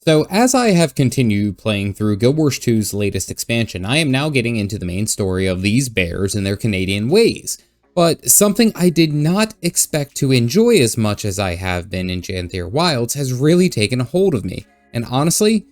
So as I have continued playing through Guild Wars 2's latest expansion, I am now getting into the main story of these bears and their Canadian ways. But something I did not expect to enjoy as much as I have been in Janthir Wilds has really taken a hold of me. And honestly,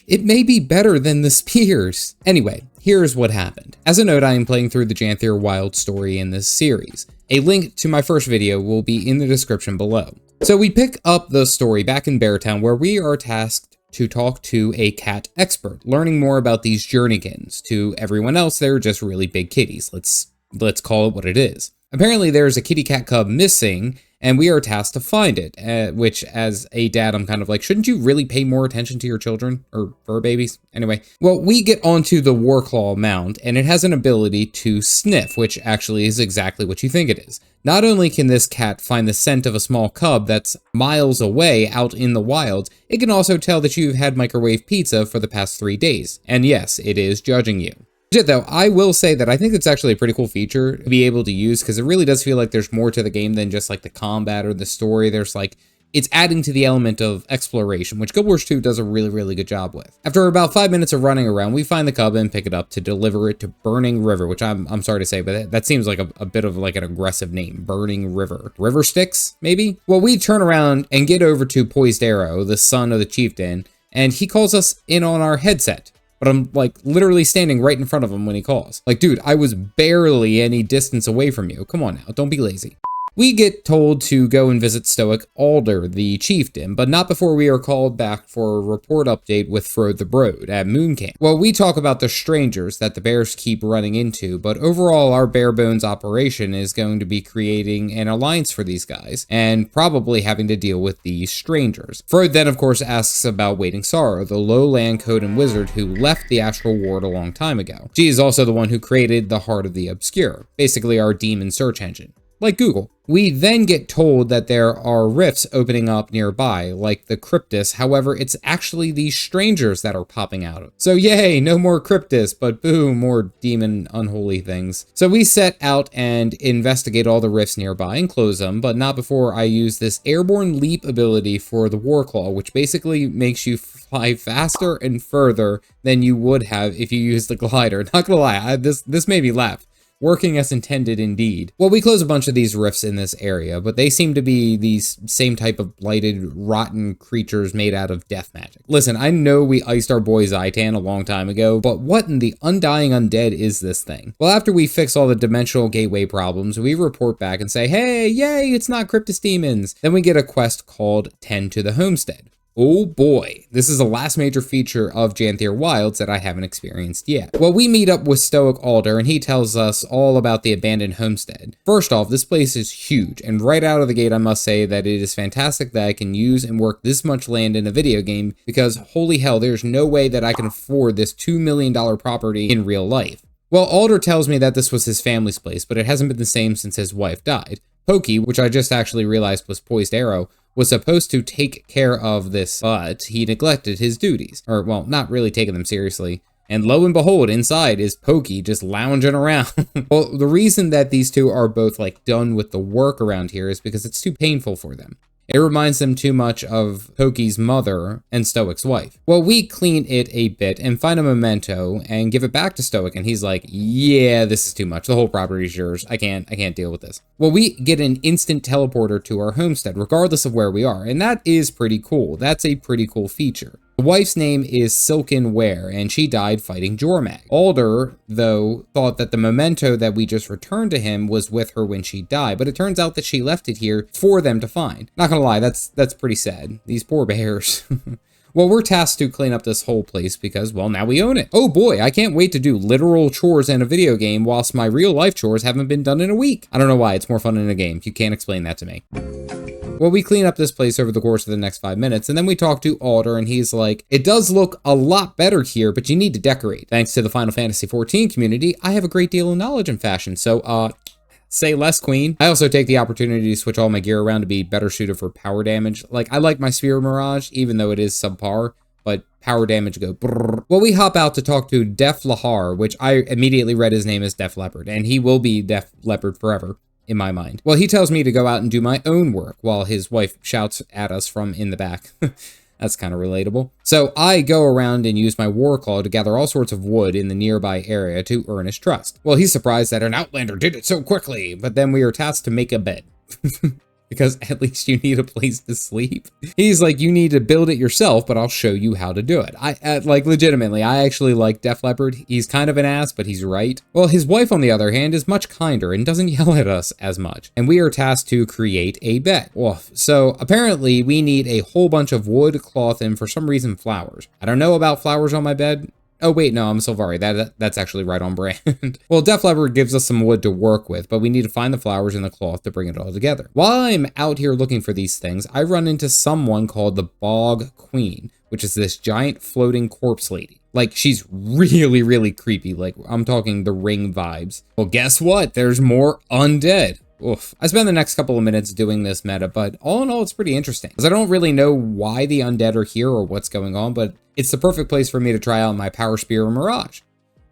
it may be better than the spears. Anyway, here's what happened. As a note, I am playing through the Janthir Wilds story in this series. A link to my first video will be in the description below. So we pick up the story back in Beartown, where we are tasked to talk to a cat expert, learning more about these journeykins. To everyone else, they're just really big kitties. Let's call it what it is. Apparently there's a kitty cat cub missing, and we are tasked to find it, which as a dad, I'm kind of like, shouldn't you really pay more attention to your children or fur babies? Anyway, well, we get onto the Warclaw mount, and it has an ability to sniff, which actually is exactly what you think it is. Not only can this cat find the scent of a small cub that's miles away out in the wild, it can also tell that you've had microwave pizza for the past 3 days. And yes, it is judging you. Though, I will say that I think it's actually a pretty cool feature to be able to use, because it really does feel like there's more to the game than just like the combat or the story. There's like, it's adding to the element of exploration, which Guild Wars 2 does a really good job with. After about 5 minutes of running around, we find the cub and pick it up to deliver it to Burning River, which I'm sorry to say, but that seems like a bit of like an aggressive name, Burning River. River Styx, maybe? Well, we turn around and get over to Poised Arrow, the son of the chieftain, and he calls us in on our headset. But I'm like literally standing right in front of him when he calls. Like, dude, I was barely any distance away from you. Come on now, don't be lazy. We get told to go and visit Stoic Alder, the chieftain, but not before we are called back for a report update with Frode the Broad at Moon Camp. Well, we talk about the strangers that the bears keep running into, but overall our bare bones operation is going to be creating an alliance for these guys, and probably having to deal with these strangers. Frode then of course asks about Waiting Sorrow, the lowland Coden wizard who left the Astral Ward a long time ago. She is also the one who created the Heart of the Obscure, basically our demon search engine. Like Google. We then get told that there are rifts opening up nearby, like the Cryptus. However, it's actually these strangers that are popping out. So yay, no more Cryptus, but boom, more demon unholy things. So we set out and investigate all the rifts nearby and close them, but not before I use this airborne leap ability for the Warclaw, which basically makes you fly faster and further than you would have if you used the glider. Not gonna lie, this made me laugh. Working as intended indeed. Well, we close a bunch of these rifts in this area, but they seem to be these same type of blighted, rotten creatures made out of death magic. Listen, I know we iced our boy Zaitan a long time ago, but what in the undying undead is this thing? Well, after we fix all the dimensional gateway problems, we report back and say, hey, yay, it's not Cryptus demons. Then we get a quest called Tend to the Homestead. Oh boy, this is the last major feature of Janthir Wilds that I haven't experienced yet. Well, we meet up with Stoic Alder and he tells us all about the abandoned homestead. First off, this place is huge, and right out of the gate I must say that it is fantastic that I can use and work this much land in a video game, because holy hell, there's no way that I can afford this $2 million property in real life. Well, Alder tells me that this was his family's place, but it hasn't been the same since his wife died. Pokey, which I just actually realized was Poised Arrow, was supposed to take care of this, but he neglected his duties. Or, well, not really taking them seriously. And lo and behold, inside is Pokey just lounging around. Well, the reason that these two are both like done with the work around here is because it's too painful for them. It reminds them too much of Pokey's mother and Stoic's wife. Well, we clean it a bit and find a memento and give it back to Stoic, and he's like, yeah, this is too much. The whole property is yours. I can't deal with this. Well, we get an instant teleporter to our homestead, regardless of where we are, and that is pretty cool. That's a pretty cool feature. The wife's name is Silken Ware, and she died fighting Jormag. Alder, though, thought that the memento that we just returned to him was with her when she died, but it turns out that she left it here for them to find. Not gonna lie, that's pretty sad. These poor bears. Well, we're tasked to clean up this whole place because, well, now we own it. Oh boy, I can't wait to do literal chores in a video game whilst my real life chores haven't been done in a week. I don't know why, it's more fun in a game. You can't explain that to me. Well, we clean up this place over the course of the next 5 minutes, and then we talk to Alder, and he's like, it does look a lot better here, but you need to decorate. Thanks to the Final Fantasy XIV community, I have a great deal of knowledge in fashion, so, say less, queen. I also take the opportunity to switch all my gear around to be better suited for power damage. Like, I like my Sphere Mirage, even though it is subpar, but power damage go brrr. Well, we hop out to talk to Def Lahar, which I immediately read his name as Def Leopard, and he will be Def Leopard forever. In my mind. Well, he tells me to go out and do my own work while his wife shouts at us from in the back. That's kind of relatable. So I go around and use my war claw to gather all sorts of wood in the nearby area to earn his trust. Well, he's surprised that an outlander did it so quickly, but then we are tasked to make a bed. Because at least you need a place to sleep. He's like, you need to build it yourself, but I'll show you how to do it. Like, legitimately, I actually like Def Leppard. He's kind of an ass, but he's right. Well, his wife, on the other hand, is much kinder and doesn't yell at us as much. And we are tasked to create a bed. Well, so apparently we need a whole bunch of wood, cloth, and for some reason, flowers. I don't know about flowers on my bed. Oh wait, no, I'm Sylvari. That's actually right on brand. Well, Def Leppard gives us some wood to work with, but we need to find the flowers and the cloth to bring it all together. While I'm out here looking for these things, I run into someone called the Bog Queen, which is this giant floating corpse lady. Like, she's really, really creepy. Like, I'm talking The Ring vibes. Well, guess what? There's more undead. Oof. I spend the next couple of minutes doing this meta, but all in all, it's pretty interesting. Because I don't really know why the undead are here or what's going on, but it's the perfect place for me to try out my Power Spear or Mirage.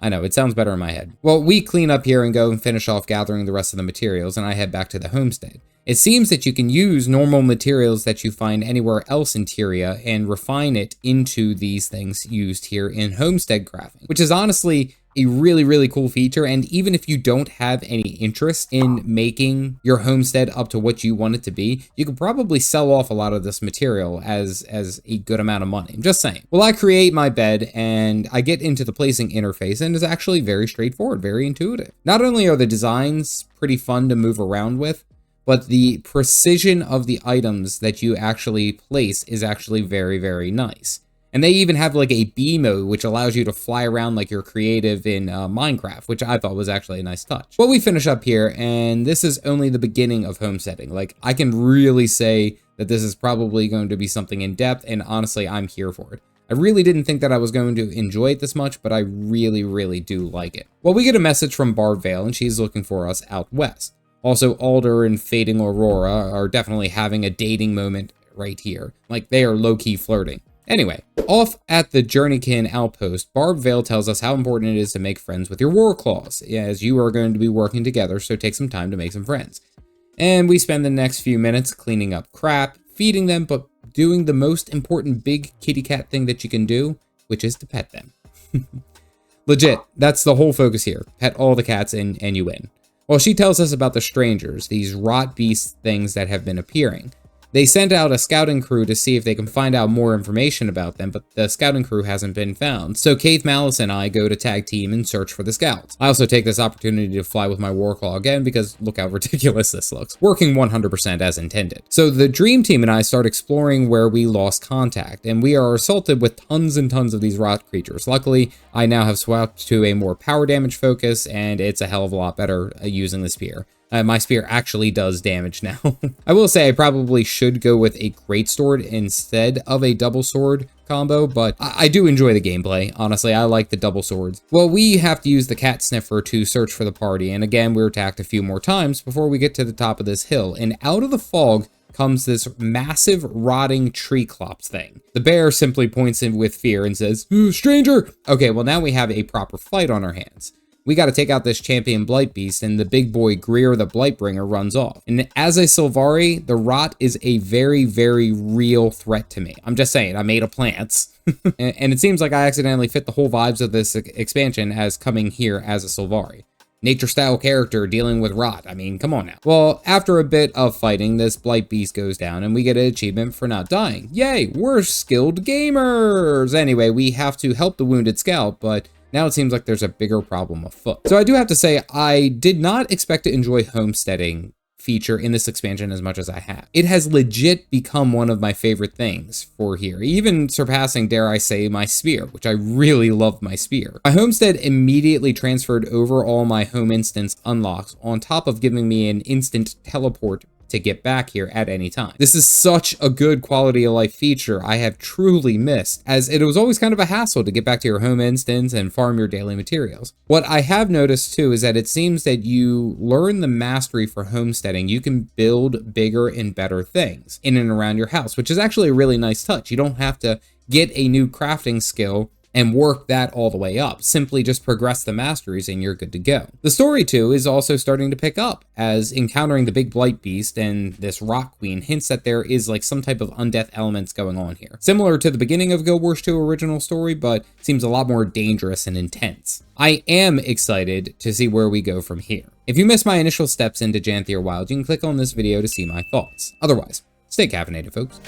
I know, it sounds better in my head. Well, we clean up here and go and finish off gathering the rest of the materials, and I head back to the homestead. It seems that you can use normal materials that you find anywhere else in Tyria and refine it into these things used here in homestead crafting, which is honestly a really, really cool feature. And even if you don't have any interest in making your homestead up to what you want it to be, you could probably sell off a lot of this material as a good amount of money. I'm just saying. Well, I create my bed and I get into the placing interface, and it's actually very straightforward, very intuitive. Not only are the designs pretty fun to move around with, but the precision of the items that you actually place is actually very, very nice. And they even have like a bee mode, which allows you to fly around like you're creative in Minecraft, which I thought was actually a nice touch. Well, we finish up here, and this is only the beginning of homesteading. Like, I can really say that this is probably going to be something in depth, and honestly, I'm here for it. I really didn't think that I was going to enjoy it this much, but I really, really do like it. Well, we get a message from Bardvale, and she's looking for us out west. Also, Alder and Fading Aurora are definitely having a dating moment right here. Like, they are low-key flirting. Anyway, off at the Journeykin outpost, Bardvale tells us how important it is to make friends with your war claws, as you are going to be working together, so take some time to make some friends. And we spend the next few minutes cleaning up crap, feeding them, but doing the most important big kitty cat thing that you can do, which is to pet them. Legit, that's the whole focus here. Pet all the cats and you win. Well, she tells us about the strangers, these rot beast things that have been appearing. They sent out a scouting crew to see if they can find out more information about them, but the scouting crew hasn't been found. So Cave Malice and I go to tag team and search for the scouts. I also take this opportunity to fly with my Warclaw again because look how ridiculous this looks. Working 100% as intended. So the Dream Team and I start exploring where we lost contact, and we are assaulted with tons and tons of these rot creatures. Luckily, I now have swapped to a more power damage focus, and it's a hell of a lot better using the spear. My spear actually does damage now. I will say I probably should go with a greatsword instead of a double sword combo, but I do enjoy the gameplay. Honestly, I like the double swords. Well, we have to use the cat sniffer to search for the party, and again, we're attacked a few more times before we get to the top of this hill, and out of the fog comes this massive rotting tree clops thing. The bear simply points in with fear and says, "Stranger!" Okay, well now we have a proper fight on our hands. We got to take out this champion Blight Beast, and the big boy Greer the Blightbringer runs off. And as a Sylvari, the rot is a very, very real threat to me. I'm just saying, I'm made of plants. and it seems like I accidentally fit the whole vibes of this expansion as coming here as a Sylvari. Nature-style character dealing with rot. I mean, come on now. Well, after a bit of fighting, this Blight Beast goes down, and we get an achievement for not dying. Yay, we're skilled gamers! Anyway, we have to help the wounded scout, but now it seems like there's a bigger problem afoot. So I do have to say, I did not expect to enjoy homesteading feature in this expansion as much as I have. It has legit become one of my favorite things for here, even surpassing, dare I say, my spear, which I really love my spear. My homestead immediately transferred over all my home instance unlocks on top of giving me an instant teleport to get back here at any time. This is such a good quality of life feature I have truly missed, as it was always kind of a hassle to get back to your home instance and farm your daily materials. What I have noticed too is that it seems that you learn the mastery for homesteading, you can build bigger and better things in and around your house, which is actually a really nice touch. You don't have to get a new crafting skill and work that all the way up. Simply just progress the masteries and you're good to go. The story too is also starting to pick up, as encountering the big blight beast and this rock queen hints that there is like some type of undeath elements going on here. Similar to the beginning of Guild Wars 2 original story, but seems a lot more dangerous and intense. I am excited to see where we go from here. If you missed my initial steps into Janthir Wilds, you can click on this video to see my thoughts. Otherwise, stay caffeinated, folks.